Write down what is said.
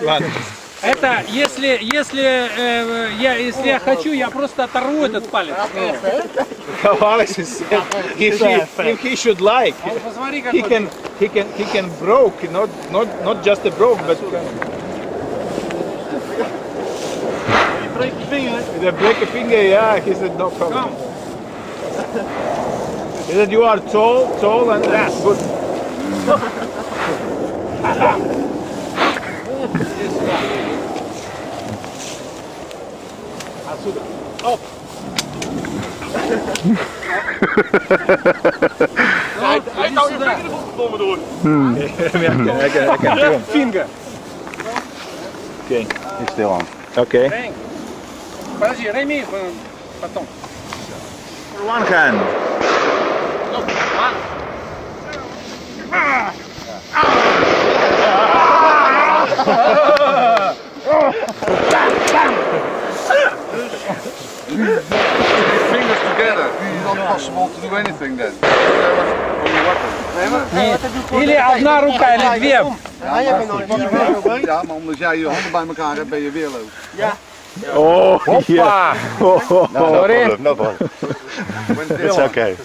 Ладно. Это если я хочу, я просто оторву этот палец. How Alex is said, if he should like, Посмотри, he can broke, not just a broke, but break your finger. the break a finger. Yeah, he said no problem. He said you are tall, and that's good. Op. Hij houdt je vinger erop gekomen door. I can Finger. Okay. Is stil aan. Okay. Подожди, Реми, потом. One hand. Fingers together. It's not possible to do anything then. Или одна рука, или две. Ja, maar omdat jij je handen bij elkaar hebt, ben je weerloos. Oh, Hoppa! no problem. No problem. It's okay.